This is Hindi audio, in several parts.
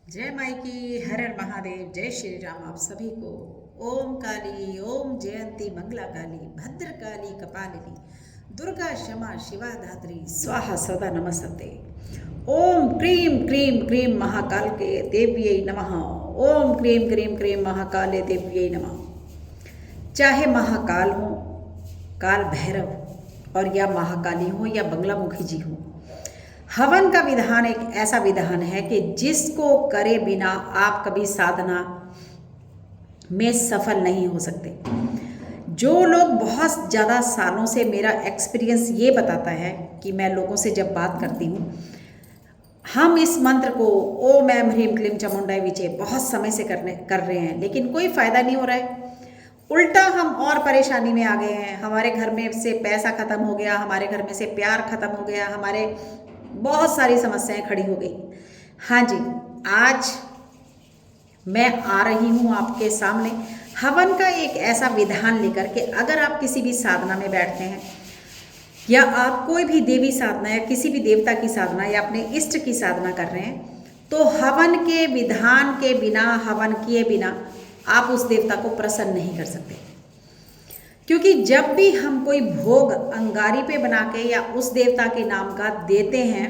जय माई की, हर हर महादेव, जय श्री राम। आप सभी को ओम काली, ओम जयंती मंगला काली, भद्र काली कपालिनी, दुर्गा क्षमा शिवा धात्री, स्वाहा सदा नमस्ते। ओम क्रीम क्रीम क्रीम महाकाल के देव्यै नमः। ओम क्रीम क्रीम क्रीम महाकाले देव्यै नमः। चाहे महाकाल हो, काल भैरव और या महाकाली हो या बंगलामुखी जी हो, हवन का विधान एक ऐसा विधान है कि जिसको करे बिना आप कभी साधना में सफल नहीं हो सकते। जो लोग बहुत ज़्यादा सालों से, मेरा एक्सपीरियंस ये बताता है कि मैं लोगों से जब बात करती हूँ, हम इस मंत्र को ओम ऐं ह्रीं क्लीं चामुंडाय विचे बहुत समय से कर रहे हैं, लेकिन कोई फ़ायदा नहीं हो रहा है। उल्टा हम और परेशानी में आ गए हैं। हमारे घर में से पैसा ख़त्म हो गया, हमारे घर में से प्यार ख़त्म हो गया, हमारे बहुत सारी समस्याएं खड़ी हो गई। हाँ जी, आज मैं आ रही हूँ आपके सामने हवन का एक ऐसा विधान लेकर के। अगर आप किसी भी साधना में बैठते हैं या आप कोई भी देवी साधना या किसी भी देवता की साधना या अपने इष्ट की साधना कर रहे हैं, तो हवन के विधान के बिना, हवन किए बिना आप उस देवता को प्रसन्न नहीं कर सकते। क्योंकि जब भी हम कोई भोग अंगारी पे बना के या उस देवता के नाम का देते हैं,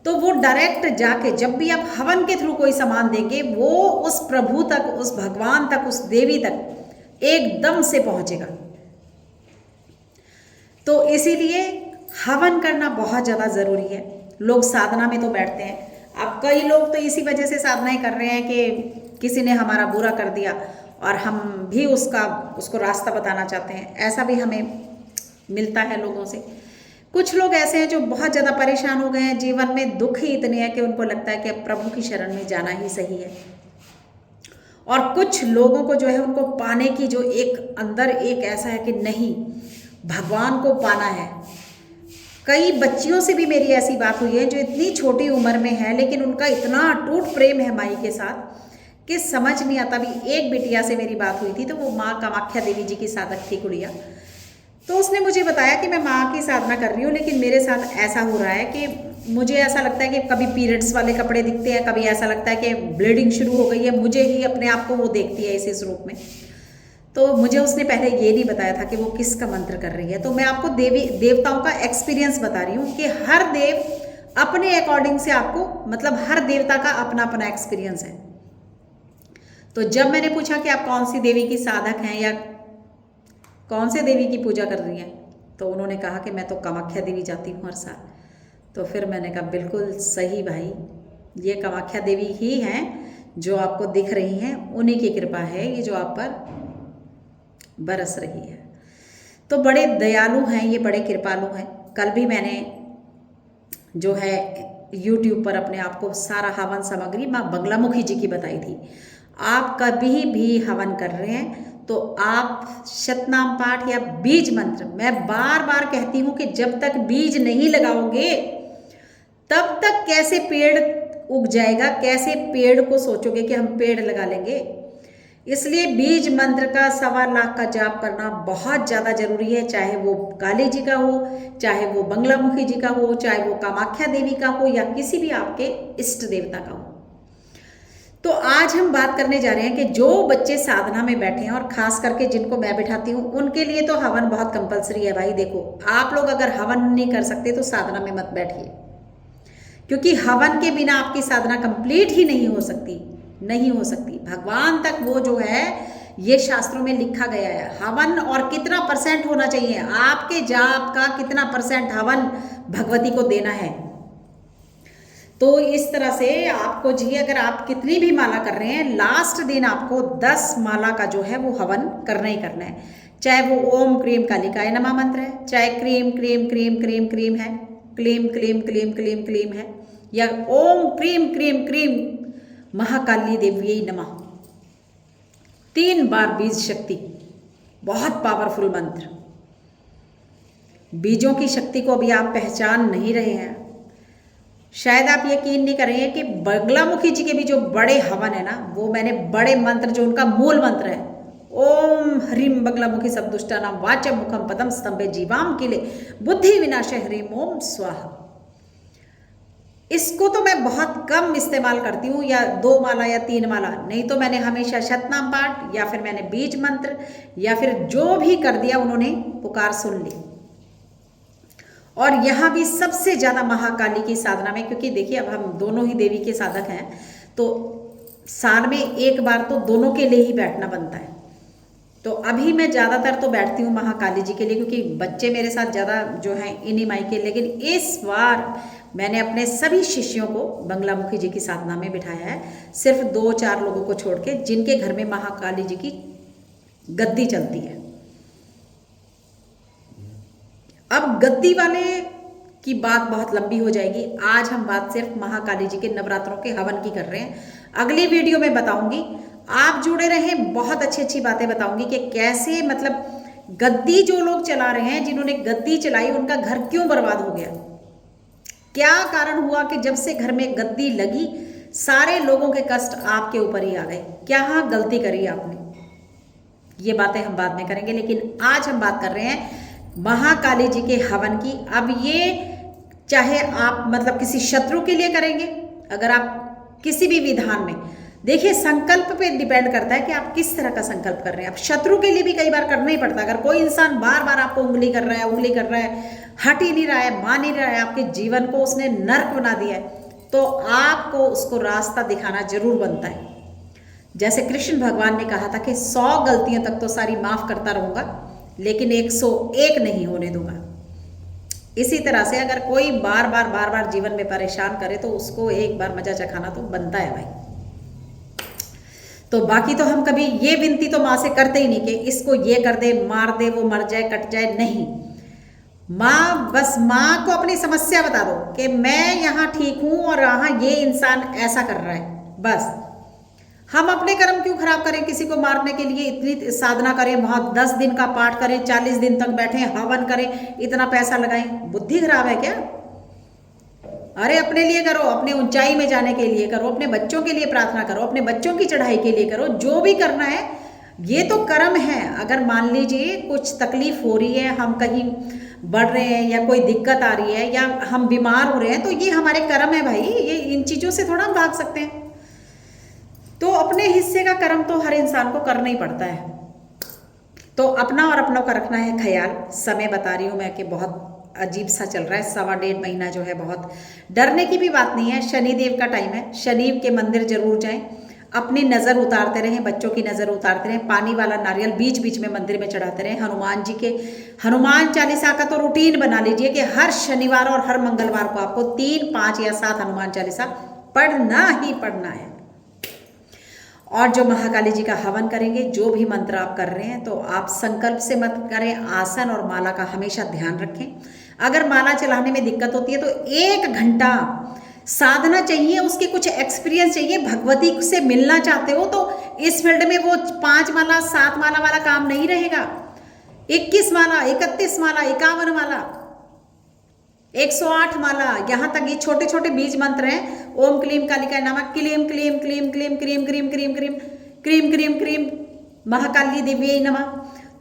तो वो डायरेक्ट जाके, जब भी आप हवन के थ्रू कोई सामान देंगे, वो उस प्रभु तक, उस भगवान तक, उस देवी तक एकदम से पहुंचेगा। तो इसीलिए हवन करना बहुत ज़्यादा ज़रूरी है। लोग साधना में तो बैठते हैं, अब कई लोग तो इसी वजह से साधनाएं कर रहे हैं कि किसी ने हमारा बुरा कर दिया और हम भी उसको रास्ता बताना चाहते हैं। ऐसा भी हमें मिलता है लोगों से। कुछ लोग ऐसे हैं जो बहुत ज़्यादा परेशान हो गए हैं, जीवन में दुख ही इतने हैं कि उनको लगता है कि अब प्रभु की शरण में जाना ही सही है। और कुछ लोगों को जो है, उनको पाने की जो एक अंदर एक ऐसा है कि नहीं, भगवान को पाना है। कई बच्चियों से भी मेरी ऐसी बात हुई है जो इतनी छोटी उम्र में है, लेकिन उनका इतना अटूट प्रेम है माई के साथ कि समझ नहीं आता। भी एक बिटिया से मेरी बात हुई थी, तो वो माँ कामाख्या देवी जी की साधक थी गुड़िया। तो उसने मुझे बताया कि मैं माँ की साधना कर रही हूँ, लेकिन मेरे साथ ऐसा हो रहा है कि मुझे ऐसा लगता है कि कभी पीरियड्स वाले कपड़े दिखते हैं, कभी ऐसा लगता है कि ब्लीडिंग शुरू हो गई है। मुझे ही अपने आप को वो देखती है इस रूप में। तो मुझे उसने पहले ये नहीं बताया था कि वो किसका मंत्र कर रही है। तो मैं आपको देवताओं का एक्सपीरियंस बता रही हूँ कि हर देव अपने अकॉर्डिंग से आपको, मतलब हर देवता का अपना अपना एक्सपीरियंस है। तो जब मैंने पूछा कि आप कौन सी देवी की साधक हैं या कौन से देवी की पूजा कर रही हैं, तो उन्होंने कहा कि मैं तो कामाख्या देवी जाती हूँ हर साल। तो फिर मैंने कहा बिल्कुल सही भाई, ये कामाख्या देवी ही हैं जो आपको दिख रही हैं, उन्हीं की कृपा है ये जो आप पर बरस रही है। तो बड़े दयालु हैं ये, बड़े कृपालु हैं। कल भी मैंने जो है YouTube पर अपने आप को सारा हवन सामग्री माँ बंगलामुखी जी की बताई थी। आप कभी भी हवन कर रहे हैं तो आप शतनाम पाठ या बीज मंत्र, मैं बार बार कहती हूँ कि जब तक बीज नहीं लगाओगे तब तक कैसे पेड़ उग जाएगा, कैसे पेड़ को सोचोगे कि हम पेड़ लगा लेंगे। इसलिए बीज मंत्र का 1.25 लाख का जाप करना बहुत ज़्यादा जरूरी है। चाहे वो काली जी का हो, चाहे वो बंगलामुखी जी का हो, चाहे वो कामाख्या देवी का हो या किसी भी आपके इष्ट देवता का हो। तो आज हम बात करने जा रहे हैं कि जो बच्चे साधना में बैठे हैं, और खास करके जिनको मैं बिठाती हूँ, उनके लिए तो हवन बहुत कंपलसरी है भाई। देखो, आप लोग अगर हवन नहीं कर सकते तो साधना में मत बैठिए, क्योंकि हवन के बिना आपकी साधना कंप्लीट ही नहीं हो सकती, नहीं हो सकती। भगवान तक वो जो है, ये शास्त्रों में लिखा गया है। हवन और कितना % होना चाहिए, आपके जाप का कितना % हवन भगवती को देना है। तो इस तरह से आपको जी, अगर आप कितनी भी माला कर रहे हैं, लास्ट दिन आपको 10 माला का जो है वो हवन करना ही करना है। चाहे वो ओम क्रीम कालिकाय नमः मंत्र है, चाहे क्रीम क्रीम क्रीम क्रीम क्रीम है, क्लीम क्लीम क्लीम क्लीम क्लीम है, या ओम क्रीम क्रीम क्रीम महाकाली देव्यै नमः। 3 बार बीज शक्ति, बहुत पावरफुल मंत्र। बीजों की शक्ति को अभी आप पहचान नहीं रहे हैं। शायद आप यकीन नहीं करेंगे कि बंगलामुखी जी के भी जो बड़े हवन है ना, वो मैंने बड़े मंत्र, जो उनका मूल मंत्र है, ओम ह्रीं बंगलामुखी सबदुष्टानां वाचम मुखम पदम स्तंभे जीवाम किले बुद्धि विनाश ह्रीं ओम स्वाहा। इसको तो मैं बहुत कम इस्तेमाल करती हूँ, या 2 माला या 3 माला, नहीं तो मैंने हमेशा शतनाम पाठ या फिर मैंने बीज मंत्र या फिर जो भी कर दिया उन्होंने पुकार सुन ली। और यहाँ भी सबसे ज़्यादा महाकाली की साधना में, क्योंकि देखिए अब हम दोनों ही देवी के साधक हैं, तो साल में एक बार तो दोनों के लिए ही बैठना बनता है। तो अभी मैं ज़्यादातर तो बैठती हूँ महाकाली जी के लिए, क्योंकि बच्चे मेरे साथ ज़्यादा जो हैं इन्हीं माई के। लेकिन इस बार मैंने अपने सभी शिष्यों को बंगलामुखी जी की साधना में बिठाया है, सिर्फ 2-4 लोगों को छोड़ के, जिनके घर में महाकाली जी की गद्दी चलती है। अब गद्दी वाले की बात बहुत लंबी हो जाएगी, आज हम बात सिर्फ महाकाली जी के नवरात्रों के हवन की कर रहे हैं। अगली वीडियो में बताऊंगी, आप जुड़े रहें, बहुत अच्छी अच्छी बातें बताऊंगी कि कैसे, मतलब गद्दी जो लोग चला रहे हैं, जिन्होंने गद्दी चलाई, उनका घर क्यों बर्बाद हो गया, क्या कारण हुआ कि जब से घर में गद्दी लगी सारे लोगों के कष्ट आपके ऊपर ही आ गए, क्या गलती करी आपने, ये बातें हम बाद में करेंगे। लेकिन आज हम बात कर रहे हैं महाकाली जी के हवन की। अब ये चाहे आप मतलब किसी शत्रु के लिए करेंगे, अगर आप किसी भी विधान में, देखिए संकल्प पे डिपेंड करता है कि आप किस तरह का संकल्प कर रहे हैं। आप शत्रु के लिए भी कई बार करना ही पड़ता है। अगर कोई इंसान बार बार आपको उंगली कर रहा है, हट ही नहीं रहा है, मान नहीं रहा है, आपके जीवन को उसने नर्क बना दिया है, तो आपको उसको रास्ता दिखाना जरूर बनता है। जैसे कृष्ण भगवान ने कहा था कि 100 गलतियों तक तो सारी माफ करता रहूंगा, लेकिन 101 नहीं होने दूंगा। इसी तरह से अगर कोई बार बार जीवन में परेशान करे तो उसको एक बार मजा चखाना तो बनता है भाई। तो बाकी तो हम कभी ये विनती तो माँ से करते ही नहीं कि इसको ये कर दे, मार दे, वो मर जाए, कट जाए, नहीं। माँ, बस माँ को अपनी समस्या बता दो कि मैं यहाँ ठीक हूँ और यहाँ ये इंसान ऐसा कर रहा है, बस। हम अपने कर्म क्यों खराब करें, किसी को मारने के लिए इतनी साधना करें, वहाँ 10 दिन का पाठ करें, 40 दिन तक बैठे हवन करें, इतना पैसा लगाएं, बुद्धि खराब है क्या? अरे अपने लिए करो, अपने ऊंचाई में जाने के लिए करो, अपने बच्चों के लिए प्रार्थना करो, अपने बच्चों की चढ़ाई के लिए करो, जो भी करना है। ये तो कर्म है। अगर मान लीजिए कुछ तकलीफ हो रही है, हम कहीं बढ़ रहे हैं या कोई दिक्कत आ रही है या हम बीमार हो रहे हैं, तो ये हमारे कर्म है भाई। ये इन चीज़ों से थोड़ा हम भाग सकते हैं। तो अपने हिस्से का कर्म तो हर इंसान को करना ही पड़ता है। तो अपना और अपनों का रखना है ख्याल। समय बता रही हूँ मैं कि बहुत अजीब सा चल रहा है, 1.25 महीना जो है, बहुत डरने की भी बात नहीं है। शनिदेव का टाइम है, शनि के मंदिर जरूर जाएं, अपनी नज़र उतारते रहें, बच्चों की नज़र उतारते रहें, पानी वाला नारियल बीच बीच में मंदिर में चढ़ाते रहें। हनुमान जी के हनुमान चालीसा का तो रूटीन बना लीजिए कि हर शनिवार और हर मंगलवार को आपको 3, 5 या 7 हनुमान चालीसा पढ़ना ही पढ़ना है। और जो महाकाली जी का हवन करेंगे, जो भी मंत्र आप कर रहे हैं, तो आप संकल्प से मत करें। आसन और माला का हमेशा ध्यान रखें। अगर माला चलाने में दिक्कत होती है तो 1 घंटा साधना चाहिए, उसके कुछ एक्सपीरियंस चाहिए। भगवती से मिलना चाहते हो तो इस फील्ड में वो 5 माला 7 माला वाला काम नहीं रहेगा। 21 माला, 31 माला, 51 माला, 108 माला, यहाँ तक ये छोटे छोटे बीज मंत्र हैं। ओम क्लीम कालिका नमः, क्लीम क्लीम क्लीम क्लीम क्रीम क्रीम क्रीम क्रीम क्रीम क्रीम क्रीम महाकाली दिव्य नमः।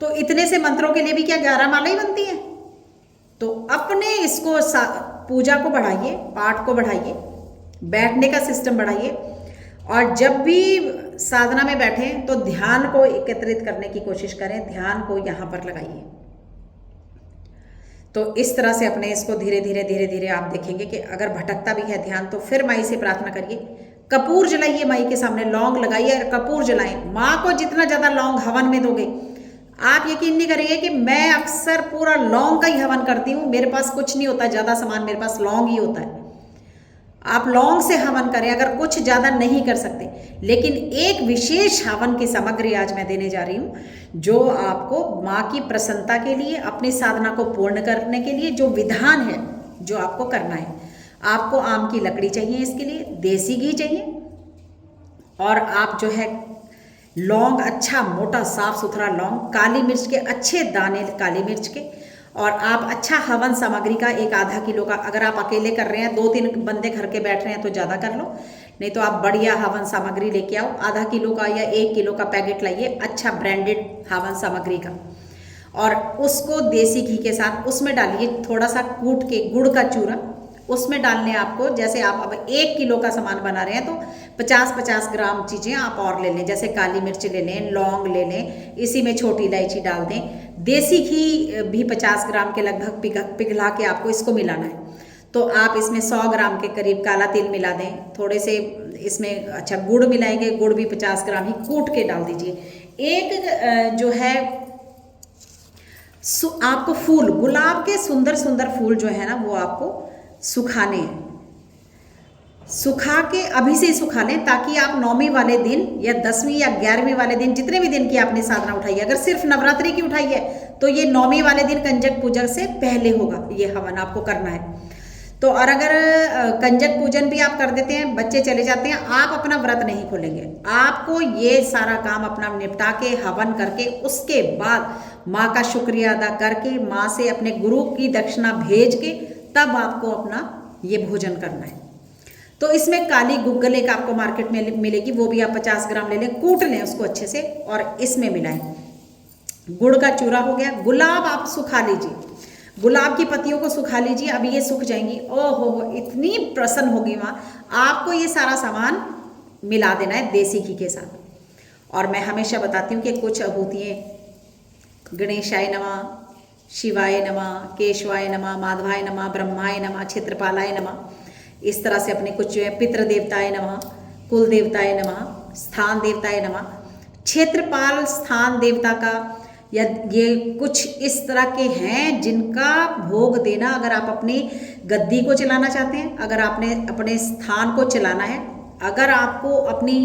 तो इतने से मंत्रों के लिए भी क्या 11 माला ही बनती हैं? तो अपने इसको पूजा को बढ़ाइए, पाठ को बढ़ाइए, बैठने का सिस्टम बढ़ाइए। और जब भी साधना में बैठें तो ध्यान को एकत्रित करने की कोशिश करें, ध्यान को यहाँ पर लगाइए। तो इस तरह से अपने इसको धीरे धीरे आप देखेंगे कि अगर भटकता भी है ध्यान तो फिर माई से प्रार्थना करिए। कपूर जलाइए, माई के सामने लौंग लगाइए और कपूर जलाएं। माँ को जितना ज़्यादा लौंग हवन में दोगे, आप यकीन नहीं करेंगे कि मैं अक्सर पूरा लौंग का ही हवन करती हूँ। मेरे पास कुछ नहीं होता ज़्यादा सामान, मेरे पास लौंग ही होता है। आप लौंग से हवन करें अगर कुछ ज़्यादा नहीं कर सकते। लेकिन एक विशेष हवन की सामग्री आज मैं देने जा रही हूँ, जो आपको माँ की प्रसन्नता के लिए, अपनी साधना को पूर्ण करने के लिए जो विधान है जो आपको करना है। आपको आम की लकड़ी चाहिए, इसके लिए देसी घी चाहिए, और आप जो है लौंग, अच्छा मोटा साफ सुथरा लौंग, काली मिर्च के अच्छे दाने काली मिर्च के, और आप अच्छा हवन सामग्री का 1 आधा किलो का, अगर आप अकेले कर रहे हैं 2-3 बंदे घर के बैठ रहे हैं तो ज़्यादा कर लो, नहीं तो आप बढ़िया हवन सामग्री लेके आओ। आधा किलो का या 1 किलो का पैकेट लाइए, अच्छा ब्रांडेड हवन सामग्री का, और उसको देसी घी के साथ उसमें डालिए थोड़ा सा कूट के गुड़ का चूरा, उसमें डालने आपको, जैसे आप अब 1 किलो का सामान बना रहे हैं तो 50-50 ग्राम चीज़ें आप और ले लें, जैसे काली मिर्च ले लें, लौंग ले लें, इसी में छोटी इलायची डाल दें, देसी घी भी 50 ग्राम के लगभग पिघला के आपको इसको मिलाना है। तो आप इसमें 100 ग्राम के करीब काला तिल मिला दें, थोड़े से इसमें अच्छा गुड़ मिलाएंगे, गुड़ भी 50 ग्राम ही कूट के डाल दीजिए। एक जो है आपको फूल, गुलाब के सुंदर सुंदर फूल जो है ना वो आपको सुखाने हैं, सुखा के अभी से ही सुखा लें, ताकि आप 9वीं वाले दिन या 10वीं या 11वीं वाले दिन, जितने भी दिन की आपने साधना उठाई है, अगर सिर्फ नवरात्रि की उठाई है तो ये 9वीं वाले दिन कंजक पूजन से पहले होगा, ये हवन आपको करना है। तो और अगर कंजक पूजन भी आप कर देते हैं, बच्चे चले जाते हैं, आप अपना व्रत नहीं खोलेंगे, आपको ये सारा काम अपना निपटा के हवन करके उसके बाद माँ का शुक्रिया अदा करके, माँ से अपने गुरु की दक्षिणा भेज के तब आपको अपना ये भोजन करना है। तो इसमें काली गुग्गल एक आपको मार्केट में मिलेगी, वो भी आप 50 ग्राम ले लें, कूट लें उसको अच्छे से और इसमें मिलाएं। गुड़ का चूरा हो गया। गुलाब आप सुखा लीजिए, गुलाब की पत्तियों को सुखा लीजिए, अभी ये सूख जाएंगी, ओहो इतनी प्रसन्न होगी माँ। आपको ये सारा सामान मिला देना है देसी घी के साथ। और मैं हमेशा बताती हूँ कि कुछ आहुतियाँ गणेशाय नमः, शिवाय नमः, केशवाय नमः, माधवाय नमः, ब्रह्माय नमः, क्षेत्रपालाय नमः, इस तरह से अपने कुछ जो है पितृ देवताय नमः, कुल देवताय नमः, स्थान देवताय नमः। क्षेत्रपाल स्थान देवता का या ये कुछ इस तरह के हैं जिनका भोग देना, अगर आप अपनी गद्दी को चलाना चाहते हैं, अगर आपने अपने स्थान को चलाना है, अगर आपको अपनी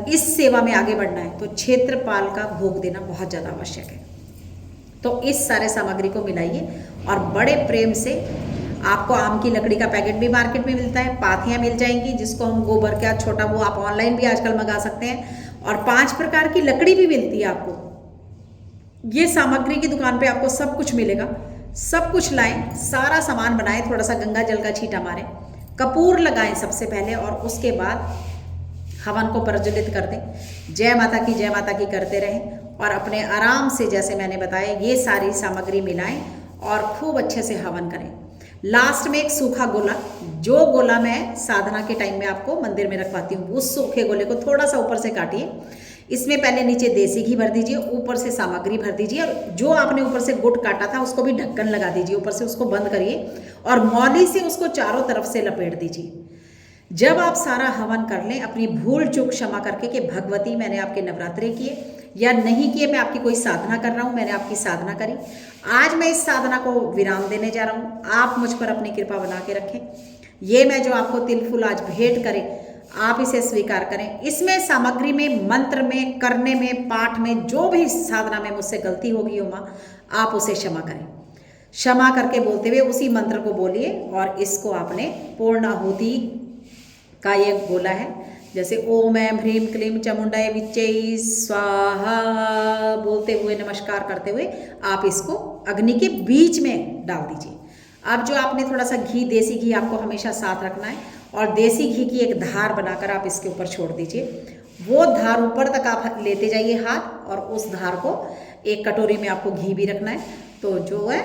इस सेवा में आगे बढ़ना है, तो क्षेत्रपाल का भोग देना बहुत ज़्यादा आवश्यक है। तो इस सारे सामग्री को मिलाइए और बड़े प्रेम से, आपको आम की लकड़ी का पैकेट भी मार्केट में मिलता है, पाथियाँ मिल जाएंगी जिसको हम गोबर का छोटा, वो आप ऑनलाइन भी आजकल मंगा सकते हैं, और 5 प्रकार की लकड़ी भी मिलती है आपको। ये सामग्री की दुकान पे आपको सब कुछ मिलेगा, सब कुछ लाएं, सारा सामान बनाएं, थोड़ा सा गंगा जल का छींटा मारें, कपूर लगाएं सबसे पहले, और उसके बाद हवन को प्रज्वलित कर दें, जय माता की करते रहें, और अपने आराम से जैसे मैंने बताया ये सारी सामग्री मिलाएं और खूब अच्छे से हवन करें। लास्ट में एक सूखा गोला, जो गोला मैं साधना के टाइम में आपको मंदिर में रखवाती हूँ, उस सूखे गोले को थोड़ा सा ऊपर से काटिए, इसमें पहले नीचे देसी घी भर दीजिए, ऊपर से सामग्री भर दीजिए, और जो आपने ऊपर से गुड़ काटा था उसको भी ढक्कन लगा दीजिए, ऊपर से उसको बंद करिए और मौली से उसको चारों तरफ से लपेट दीजिए। जब आप सारा हवन कर लें, अपनी भूल चूक क्षमा करके कि भगवती मैंने आपके नवरात्रे किए या नहीं किए, मैं आपकी कोई साधना कर रहा हूँ, मैंने आपकी साधना करी, आज मैं इस साधना को विराम देने जा रहा हूँ, आप मुझ पर अपनी कृपा बना के रखें। ये मैं जो आपको तिल फूल आज भेंट करें, आप इसे स्वीकार करें। इसमें सामग्री में, मंत्र में, करने में, पाठ में, जो भी साधना में मुझसे गलती होगी हो माँ, आप उसे क्षमा करें। क्षमा करके बोलते हुए उसी मंत्र को बोलिए, और इसको आपने पूर्णाहुति का ये गोला है, जैसे ओम ऐं ह्रीं क्लीं चामुंडाय विच्चै स्वाहा बोलते हुए, नमस्कार करते हुए आप इसको अग्नि के बीच में डाल दीजिए। अब जो आपने थोड़ा सा घी, देसी घी आपको हमेशा साथ रखना है, और देसी घी की एक धार बनाकर आप इसके ऊपर छोड़ दीजिए। वो धार ऊपर तक आप लेते जाइए हाथ, और उस धार को एक कटोरी में आपको घी भी रखना है, तो जो है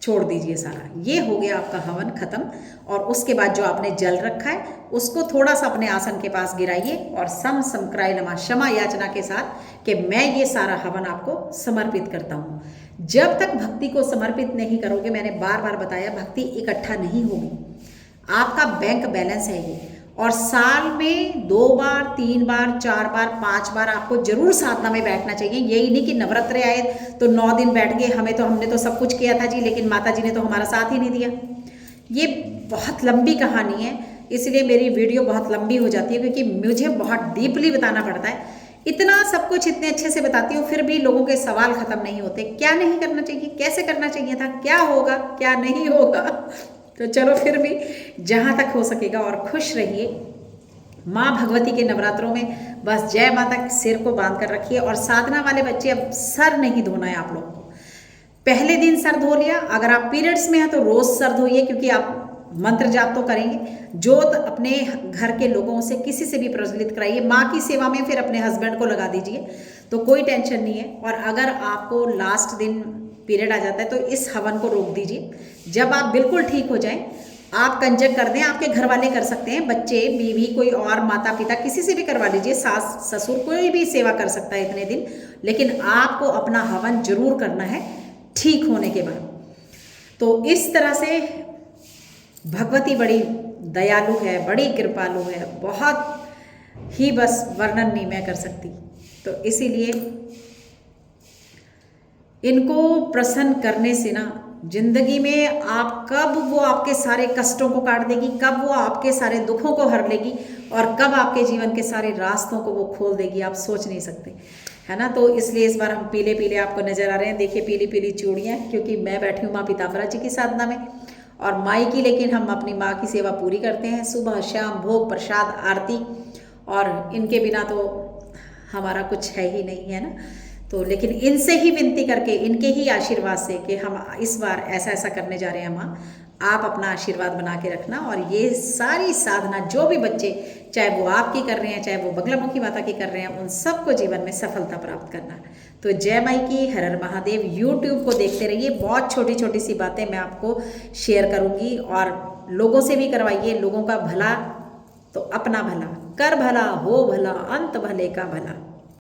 छोड़ दीजिए सारा। ये हो गया आपका हवन खत्म। और उसके बाद जो आपने जल रखा है उसको थोड़ा सा अपने आसन के पास गिराइए, और सम समक्राय नमः क्षमा याचना के साथ कि मैं ये सारा हवन आपको समर्पित करता हूँ। जब तक भक्ति को समर्पित नहीं करोगे, मैंने बार बार बताया, भक्ति इकट्ठा नहीं होगी, आपका बैंक बैलेंस है ये, और साल में 2 बार, 3 बार, 4 बार, 5 बार आपको जरूर साधना में बैठना चाहिए। यही नहीं कि नवरात्रे आए तो 9 दिन बैठ गए, हमने तो सब कुछ किया था जी, लेकिन माता जी ने तो हमारा साथ ही नहीं दिया। ये बहुत लंबी कहानी है, इसलिए मेरी वीडियो बहुत लंबी हो जाती है, क्योंकि मुझे बहुत डीपली बताना पड़ता है। इतना सब कुछ इतने अच्छे से बताती हूँ, फिर भी लोगों के सवाल खत्म नहीं होते। क्या नहीं करना चाहिए, कैसे करना चाहिए था, क्या होगा, क्या नहीं होगा। तो चलो फिर भी जहाँ तक हो सकेगा, और खुश रहिए। माँ भगवती के नवरात्रों में बस जय माता सिर को बांध कर रखिए। और साधना वाले बच्चे, अब सर नहीं धोना है आप लोगों को। पहले दिन सर धो लिया, अगर आप पीरियड्स में हैं तो रोज सर धोइए, क्योंकि आप मंत्र जाप तो करेंगे। जोत अपने घर के लोगों से, किसी से भी प्रज्वलित कराइए। माँ की सेवा में फिर अपने हस्बैंड को लगा दीजिए, तो कोई टेंशन नहीं है। और अगर आपको लास्ट दिन पीरियड आ जाता है तो इस हवन को रोक दीजिए। जब आप बिल्कुल ठीक हो जाएं आप कंजक कर दें, आपके घर वाले कर सकते हैं, बच्चे, बीवी, कोई और, माता पिता, किसी से भी करवा लीजिए, सास ससुर, कोई भी सेवा कर सकता है इतने दिन, लेकिन आपको अपना हवन जरूर करना है ठीक होने के बाद। तो इस तरह से भगवती बड़ी दयालु है, बड़ी कृपालु है, बहुत ही बस वर्णन नहीं मैं कर सकती। तो इसीलिए इनको प्रसन्न करने से ना जिंदगी में आप कब वो आपके सारे कष्टों को काट देगी, कब वो आपके सारे दुखों को हर लेगी और कब आपके जीवन के सारे रास्तों को वो खोल देगी, आप सोच नहीं सकते, है ना। तो इसलिए इस बार हम पीले पीले आपको नजर आ रहे हैं, देखिए पीली पीली चूड़ियाँ, क्योंकि मैं बैठी हूँ माँ पीताम्बरा जी की साधना में और माई की, लेकिन हम अपनी माँ की सेवा पूरी करते हैं, सुबह शाम भोग प्रसाद आरती, और इनके बिना तो हमारा कुछ है ही नहीं, है ना। तो लेकिन इनसे ही विनती करके, इनके ही आशीर्वाद से कि हम इस बार ऐसा ऐसा करने जा रहे हैं माँ, आप अपना आशीर्वाद बना के रखना और ये सारी साधना जो भी बच्चे, चाहे वो आपकी कर रहे हैं, चाहे वो बगलामुखी माता की कर रहे हैं, उन सबको जीवन में सफलता प्राप्त करना। तो जय माई की, हर हर महादेव। यूट्यूब को देखते रहिए, बहुत छोटी छोटी सी बातें मैं आपको शेयर करूँगी और लोगों से भी करवाइए। लोगों का भला तो अपना भला, कर भला हो भला, अंत भले का भला।